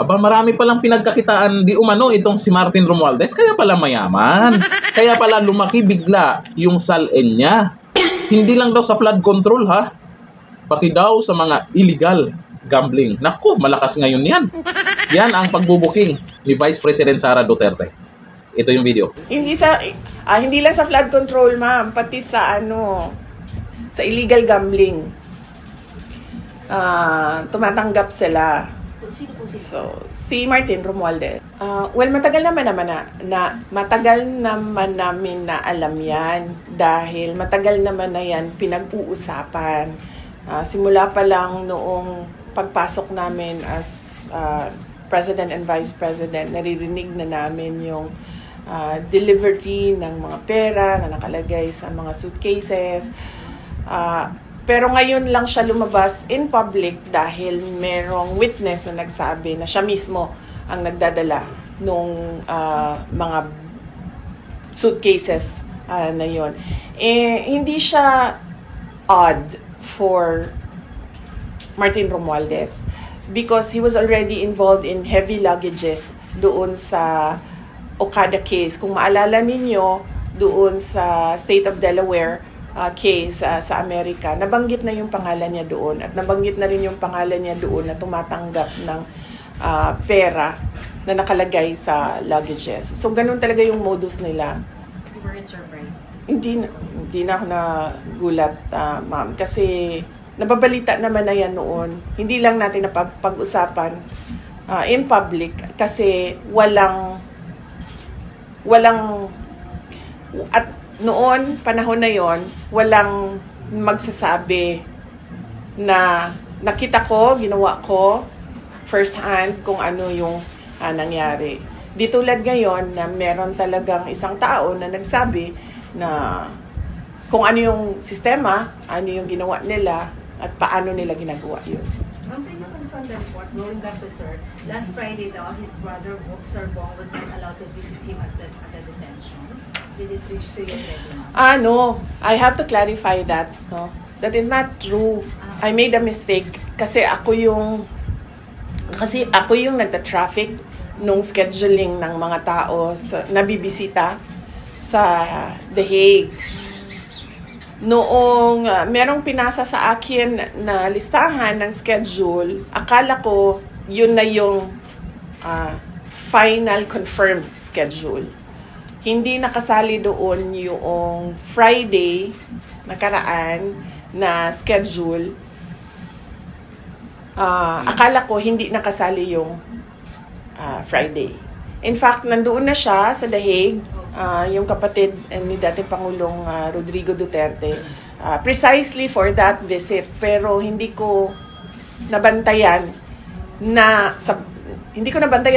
Aba, marami palang pinagkakitaan di umano itong si Martin Romualdez, kaya pala mayaman. Kaya pala lumaki bigla yung salin niya. Hindi lang daw sa flood control ha, pati daw sa mga illegal gambling. Naku, malakas ngayon yan. Yan ang pagbubuking ni Vice President Sara Duterte. Ito yung video. Hindi lang sa flood control, ma'am, pati sa sa illegal gambling. Tumatanggap sila. So, si Martin Romualdez. Well, matagal naman namin na alam yan dahil matagal naman na yan pinag-uusapan. Simula pa lang noong pagpasok namin as President and Vice President, naririnig na namin yung delivery ng mga pera na nakalagay sa mga suitcases. Pero ngayon lang siya lumabas in public dahil merong witness na nagsabi na siya mismo ang nagdadala nung mga suitcases na yon. Hindi siya odd for Martin Romualdez because he was already involved in heavy luggages doon sa Okada case. Kung maalala ninyo, doon sa State of Delaware case sa Amerika, nabanggit na yung pangalan niya doon at nabanggit na rin yung pangalan niya doon na tumatanggap ng pera na nakalagay sa luggages. So, ganun talaga yung modus nila. You weren't surprised? Hindi na ako nagulat, ma'am, kasi nababalita naman na yan noon. Hindi lang natin napag-usapan in public kasi walang at noon, panahon na yon, walang magsasabi na nakita ko, ginawa ko first hand kung ano yung nangyari. Di tulad ngayon na meron talagang isang tao na nagsabi na kung ano yung sistema, ano yung ginawa nila at paano nila ginagawa yun. Ma'am, can you confirm the report going back to sir? Last Friday daw, his brother, Sir Bong, was not allowed to visit him at the detention. Did it reach to you already? No. I have to clarify that. No? That is not true. I made a mistake kasi ako yung nagta-traffic nung scheduling ng mga tao na bibisita sa The Hague. Noong merong pinasa sa akin na listahan ng schedule, akala ko yun na yung final confirmed schedule. Hindi nakasali doon yung Friday nakaraan na schedule. Akala ko hindi nakasali yung Friday. In fact, nandoon na siya sa The Hague, yung kapatid ni dating Pangulong Rodrigo Duterte, precisely for that visit. Pero hindi ko nabantayan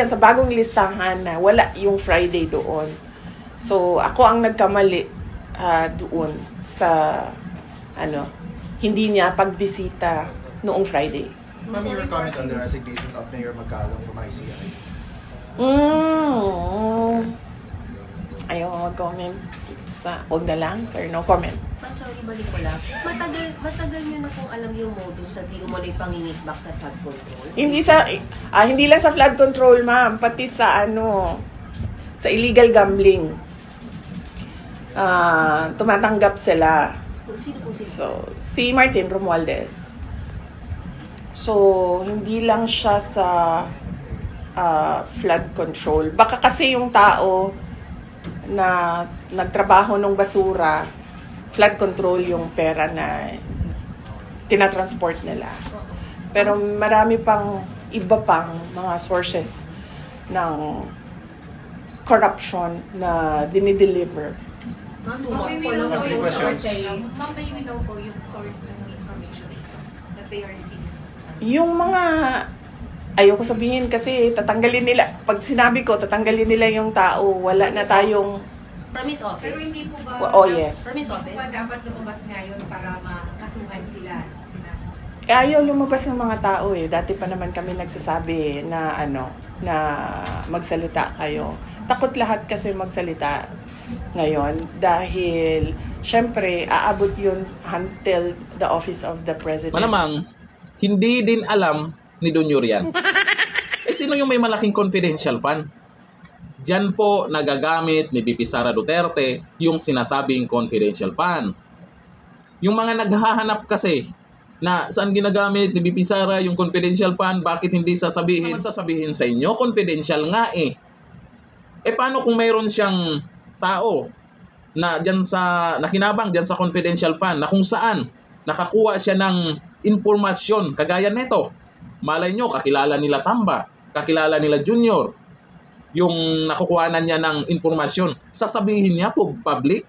sa bagong listahan na wala yung Friday doon. So, ako ang nagkamali doon sa hindi niya pagbisita noong Friday. Ma'am, your comment on the resignation of Mayor Magalong from ICI? Ayaw mag-comment. Huwag na lang, sir. No comment. Sorry, balik ko lang. Matagal nyo na kung alam yung modus sa di umano'y pangingitbak sa flood control? Hindi lang sa flood control, ma'am. Pati sa sa illegal gambling. Tumatanggap sila. Sino? So, si Martin Romualdez. So, hindi lang siya sa flood control. Baka kasi yung tao na nagtrabaho ng basura, flood control yung pera na tinatransport nila. Pero marami pang iba pang mga sources ng corruption na dinideliver. Ma'am, may we know po yung source ng information that they are receiving? Yung mga, ayoko sabihin kasi tatanggalin nila, pag sinabi ko, tatanggalin nila yung tao, wala na tayong... From his office? Pero hindi po ba... Oh, yes. From his office? Hindi po dapat lumabas ngayon para makasuhan sila? Ayaw lumabas ng mga tao eh. Dati pa naman kami nagsasabi na na magsalita kayo. Takot lahat kasi magsalita ngayon dahil syempre aabot yun until the office of the president. Malamang, hindi din alam ni Don Yurian. Sino yung may malaking confidential fund? Diyan po nagagamit ni VP Sara Duterte yung sinasabing confidential fund. Yung mga naghahanap kasi na saan ginagamit ni VP Sara yung confidential fund, bakit hindi sasabihin? Sasabihin sa inyo, confidential nga eh. Paano kung mayroon siyang tao na diyan sa nakinabang diyan sa confidential fund na kung saan nakakuha siya ng impormasyon kagaya nito. Malay nyo, kakilala nila Tamba, kakilala nila Junior, yung nakukuhanan niya ng impormasyon. Sasabihin niya po public?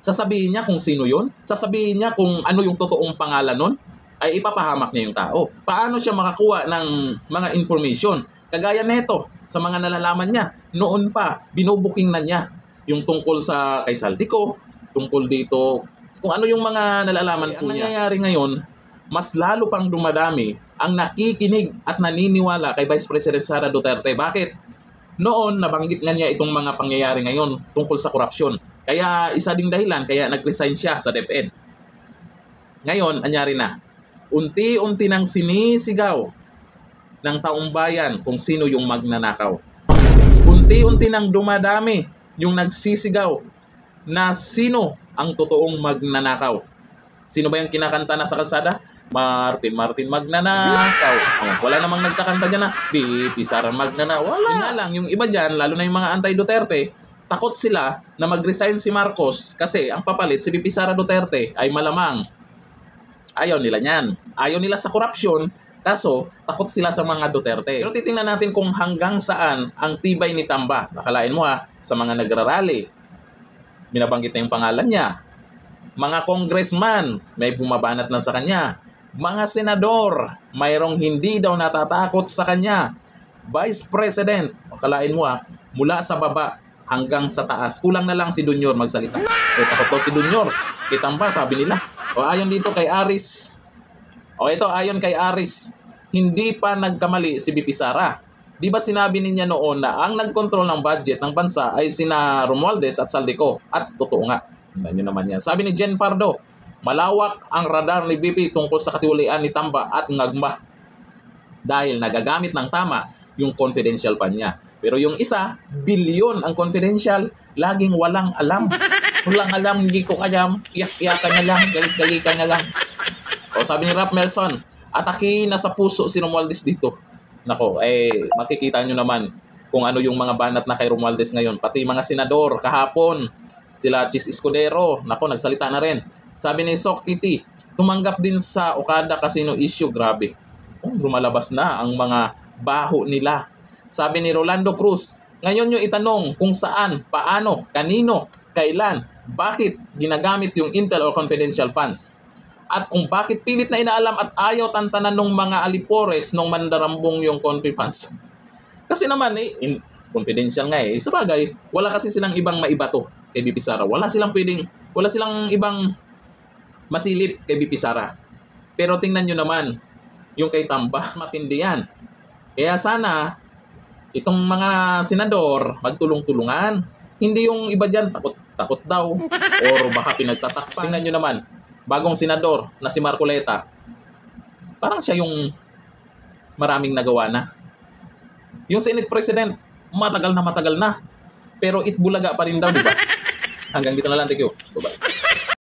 Sasabihin niya kung sino yun? Sasabihin niya kung ano yung totoong pangalan nun? Ay ipapahamak niya yung tao. Paano siya makakuha ng mga information? Kagaya nito, sa mga nalalaman niya, noon pa, binubuking na niya yung tungkol sa kay Saldico, tungkol dito, kung ano yung mga nalalaman po niya. Ang nangyayari ngayon, mas lalo pang dumadami ang nakikinig at naniniwala kay Vice President Sara Duterte. Bakit? Noon, nabanggit nga niya itong mga pangyayari ngayon tungkol sa korupsyon. Kaya isa ding dahilan, kaya nag-resign siya sa DepEd. Ngayon, anyari na. Unti-unti nang sinisigaw ng taong bayan kung sino yung magnanakaw. Unti-unti nang dumadami yung nagsisigaw na sino ang totoong magnanakaw. Sino ba yung kinakanta na sa kalsada? Martin magnanakaw. Wala namang nagkakanta dyan na VP Sara magnanakaw. Wala. Yun nga lang, yung iba dyan, lalo na yung mga anti-Duterte, takot sila na mag-resign si Marcos kasi ang papalit si VP Sara Duterte ay malamang ayaw nila niyan. Ayaw nila sa korupsyon, kaso takot sila sa mga Duterte. Pero titingnan natin kung hanggang saan ang tibay ni Tamba. Nakalain mo sa mga nagrarally, binabanggit na yung pangalan niya. Mga congressman, may bumabanat na sa kanya. Mga senador, mayroong hindi daw natatakot sa kanya. Vice President, nakalain mo mula sa baba hanggang sa taas. Kulang na lang si Junior magsalita. Takot daw si Junior. Kitamba, sabi nila. Ayon dito kay Aris. Ayon kay Aris. Hindi pa nagkamali si VP Sara. Di ba sinabi niya noon na ang nagkontrol ng budget ng bansa ay sina Romualdez at Saldico? At totoo nga. Tingnan nyo naman yan. Sabi ni Jen Pardo, malawak ang radar ni VP tungkol sa katiwalian ni Tamba at ngagma. Dahil nagagamit ng tama yung confidential fund niya. Pero yung isa, bilyon ang confidential, laging walang alam. Walang alam, hindi ko kayam, iyak-iyakan na lang, galit-galitan na lang. Sabi ni Rap Merson, atake na sa puso si Romualdez dito. Nako, makikita nyo naman kung ano yung mga banat na kay Romualdez ngayon. Pati mga senador, kahapon, sila Chis Escudero, nako, nagsalita na rin. Sabi ni Sok Kitty, tumanggap din sa Okada Casino issue, grabe. Lumalabas na ang mga baho nila. Sabi ni Rolando Cruz, ngayon nyo itanong kung saan, paano, kanino, kailan, bakit ginagamit yung intel or confidential funds. At kung bakit pilit na inaalam at ayaw tantanan ng mga alipores nung mandarambong yung confidential funds. Kasi naman, confidential nga Sabagay, wala kasi silang ibang maibato kay VP Sara. Wala silang ibang masilip kay VP Sara. Pero tingnan nyo naman, yung kay Tamba, matindi yan. Kaya sana, itong mga senador, magtulong-tulungan. Hindi yung iba dyan, takot daw. Or baka pinagtatakpan. Tingnan nyo naman, bagong senador na si Marcoleta, parang siya yung maraming nagawa na. Yung Senate President, matagal na. Pero itbulaga pa rin daw, di ba? Hanggang dito na lang, thank you. Bye-bye.